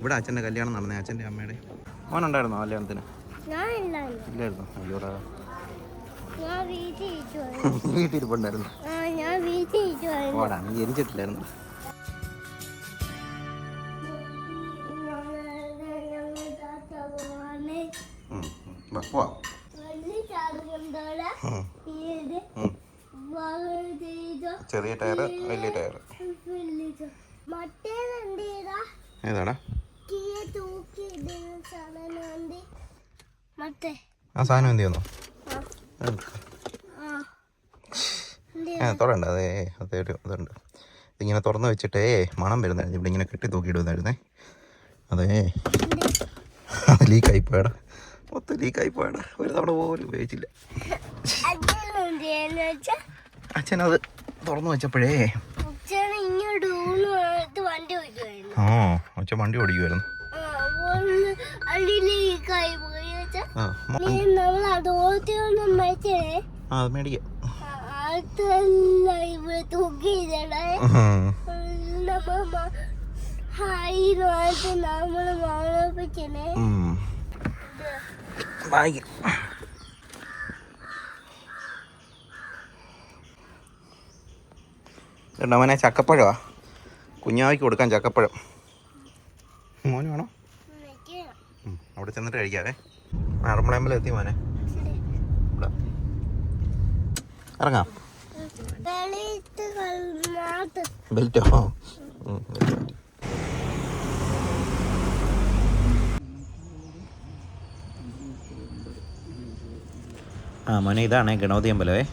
ഇവിടെ അച്ഛൻ്റെ കല്യാണം നടന്നേ, അച്ഛൻ്റെ അമ്മയുടെ. മോനുണ്ടായിരുന്നോ കല്യാണത്തിന്? ഇല്ലായിരുന്നു. അയ്യോടാ, വീട്ടിലിരിപ്പുണ്ടായിരുന്നു. ഓടാ, നീ ജനിച്ചിട്ടില്ലായിരുന്നു. ചെറിയ ടയറ്, വലിയ ടയറ്. ഏതാടാ ആ സാധനം? എന്ത് ചെയ്യുന്നു? തുറണ്ട. അതൊരു ഇതുണ്ട്. ഇതിങ്ങനെ തുറന്ന് വെച്ചിട്ടേ മണം വരുന്നായിരുന്നു. ഇവിടെ ഇങ്ങനെ കെട്ടി തൂക്കിയിടുന്നായിരുന്നേ. അതേ, അത് ലീക്കായിപ്പോയടാ, മൊത്തം ലീക്കായിപ്പോയടാ. ഒരു തവണ പോലും ഉപയോഗിച്ചില്ല. അച്ഛനത് തുറന്നു വെച്ചപ്പോഴേ അച്ഛൻ വണ്ടി ഓടിക്കുമായിരുന്നു. മേടിക്കാം. മോനെ ചക്കപ്പഴമാ, കുഞ്ഞാവിക്ക് കൊടുക്കാൻ ചക്കപ്പഴം. മോന് വേണോ? അവിടെ ചെന്നിട്ട് കഴിക്കാവേ. ആറന്മുളയമ്പലം എത്തി മോനെ. ഇവിടെ ഇറങ്ങാം. ബെൽറ്റോ? ആ മോനെ, ഇതാണ് ഗണപതി അമ്പലമേ.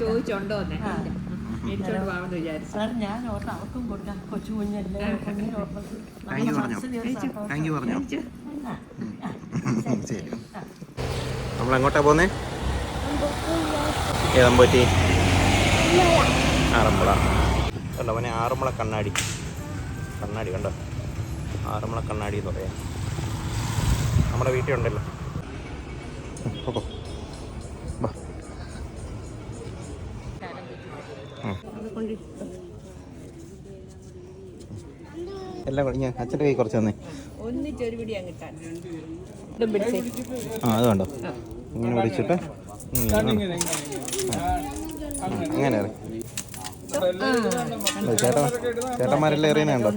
ചോദിച്ചോണ്ടോ? ഞാൻ അവർക്കും കൊടുക്കാം. കൊച്ചു കുഞ്ഞല്ലേ, നമ്മളെങ്ങോട്ടാ പോന്നേ? ഏതമ്പറ്റി? ആറന്മുള. കണ്ടോ മോനെ, ആറന്മുള കണ്ണാടി. കണ്ണാടി കണ്ടോ, ആറന്മുള കണ്ണാടി എന്ന് പറയാം. നമ്മുടെ വീട്ടിലുണ്ടല്ലോ. എല്ലാം ഞാൻ അച്ഛൻ്റെ കൈ കുറച്ച് തന്നേ. ആ, അത് കണ്ടോ, ഇങ്ങനെ പിടിച്ചിട്ട് അങ്ങനെ ചേട്ടന്മാരെല്ലാം എറിയുന്നുണ്ടോ?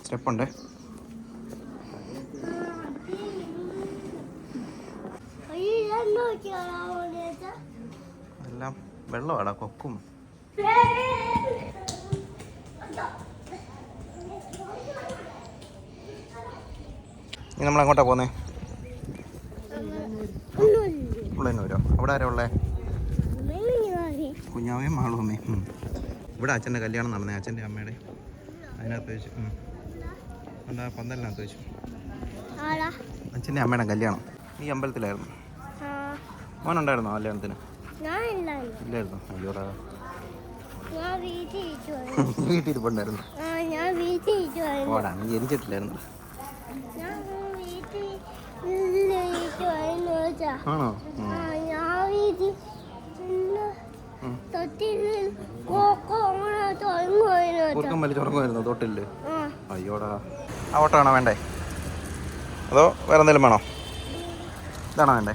സ്റ്റെപ്പുണ്ട്. എല്ലാം വെള്ളമാടാ, കൊക്കും. ഇനി നമ്മളെങ്ങോട്ടാ പോന്നേ? ഉള്ളൂരോ? അവിടെ ആരാ ഉള്ളേ? കുഞ്ഞാവയും മാളും അമ്മയും. ഇവിടെ അച്ഛൻ്റെ കല്യാണം നടന്നേ, അച്ഛൻ്റെ അമ്മയുടെ. അതിനകത്ത് വെച്ചു, എന്താ പന്തലിനകത്ത് വെച്ചു. അച്ഛൻ്റെ അമ്മയുടെ കല്യാണം ഈ അമ്പലത്തിലായിരുന്നു. മോനുണ്ടായിരുന്നോ കല്യാണത്തിന്? ഇല്ലായിരുന്നു. അയ്യോടാ, വീട്ടിലിരിപ്പുണ്ടായിരുന്നു. ഓടാ, നീ ജനിച്ചിട്ടില്ലായിരുന്നു. ആണോ? കൂർക്കം വലിച്ചുറങ്ങുമായിരുന്നു തൊട്ടില്. അയ്യോടാ. ആ ഓട്ടോ ആണോ വേണ്ടേ, അതോ വേറെ എന്തെങ്കിലും വേണോ? ഇതാണോ വേണ്ടേ?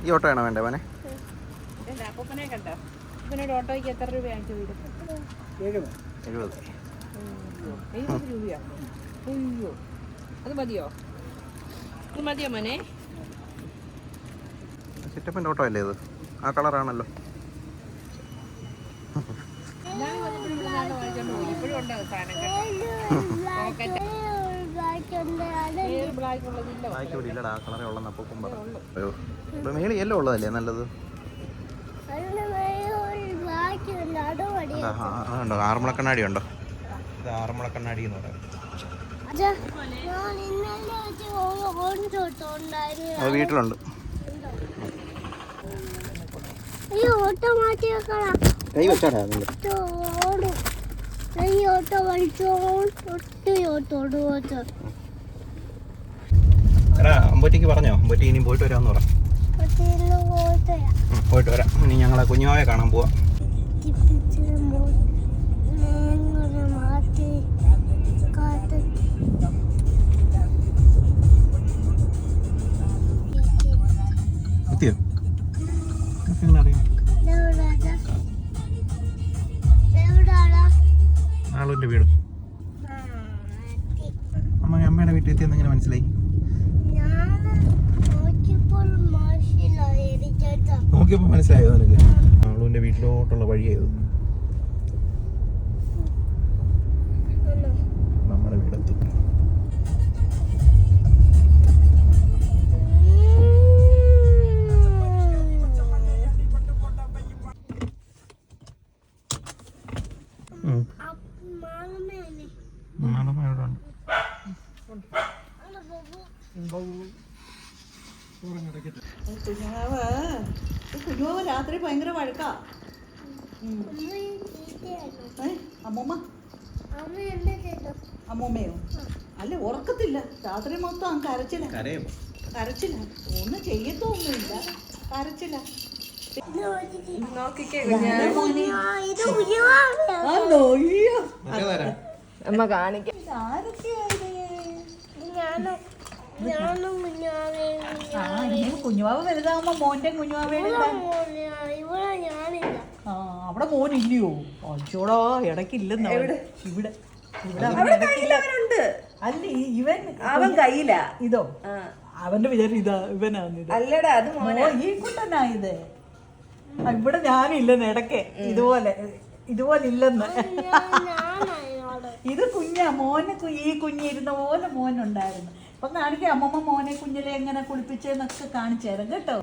ഈ ഓട്ടോ ആണോ വേണ്ടേ മോനെ? ഓട്ടോയ്ക്ക് എത്ര രൂപയാണ്? 70 രൂപയോ? അയ്യോ, അത് മതിയോ? ഇത് മതിയോ മോനെ? ചിറ്റപ്പൻ്റെ ഓട്ടോ അല്ലേ ഇത്? ആ കളറാണല്ലോ. ഇപ്പോഴും ഉണ്ടാവും സാധനം ബ്ലാക്ക് ഉള്ളതില്ല. ബാക്കി ഇവിടെ ഇല്ലടാ, ആ കളറേ ഉള്ളെന്ന് അപ്പം പറഞ്ഞു. മേളി യെല്ലോ ഉള്ളതല്ലേ നല്ലത്? ഉണ്ടോ ആറന്മുള കണ്ണാടി ഉണ്ടോ? ഇത് ആറന്മുള കണ്ണാടി എന്ന് പറയാം. അത് വീട്ടിലുണ്ട്. കൈ വെച്ചാടാ എടാ അമ്പൂറ്റിക്ക് പറഞ്ഞോ? അമ്പൂറ്റി ഇനി പോയിട്ട് വരാമെന്ന് പറ. പോയിട്ട് വരാം. ഇനി ഞങ്ങളെ കുഞ്ഞുമാവെ കാണാൻ പോവാം. എത്തിയോ? എങ്ങനെ അറിയാം? ആളുടെ വീട്. അമ്മയുടെ വീട്ടിൽ എത്തിയെന്ന് എങ്ങനെ മനസ്സിലായി? നോക്കിയപ്പോ മനസ്സിലായോ നിനക്ക്? ആളുവിന്റെ വീട്ടിലോട്ടുള്ള വഴിയായത്. നമ്മുടെ വീടെത്തി. കുഞ്ഞുമാവ് രാത്രി ഭയങ്കര വഴക്കാ. അമ്മൂമ്മ അമ്മൂമ്മയോ? അല്ല ഉറക്കത്തില്ല, രാത്രി മൊത്തം കരച്ചില്ല. കരച്ചില്ല, ഒന്നും ചെയ്യത്തൊന്നുമില്ല, കരച്ചില്ല. അമ്മ കാണിക്കാം. കുഞ്ഞുമാവ് വലുതാകുമ്പോ മോന്റെ കുഞ്ഞുമാവേ അവിടെ മോനില്ലയോ? അച്ചോടാ ഇടയ്ക്കില്ലെന്ന്. ഇവിടെ അല്ല ഇവൻ അവൻ കയ്യില. ഇതോ അവന്റെ വിചാരം ഇതാ ഇവനാന്ന്. അല്ലടാ അത് ഈ കുട്ടനാ ഇത്. ഇവിടെ ഞാനില്ലെന്ന് ഇടയ്ക്ക് ഇതുപോലെ ഇല്ലെന്ന്. ഇത് കുഞ്ഞാ മോന്. ഈ കുഞ്ഞിരുന്ന പോലെ മോനുണ്ടായിരുന്നു. അപ്പൊ കാണിക്കാം അമ്മമ്മ മോനെ കുഞ്ഞിലെ എങ്ങനെ കുളിപ്പിച്ചെന്നൊക്കെ കാണിച്ചു തരാം കേട്ടോ.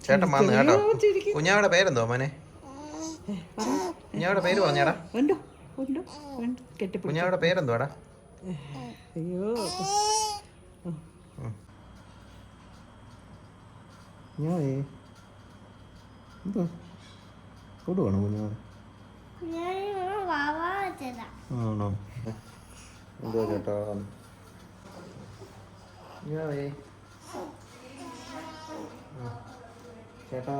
ചേട്ടൻ വന്നു കേട്ടോ. കുഞ്ഞാവിടെ പേരെന്തോ മോനെ? കുഞ്ഞാവിടെ പേര് പറഞ്ഞാടാ. കുഞ്ഞാവിടെ പേരെന്തോടാ? അയ്യോ കുഞ്ഞാവേ എന്തോ കൊടുവാണോ കുഞ്ഞാവ്? ആണോ? എന്തോ ചേട്ടാ കുഞ്ഞാവേ ചേട്ടാ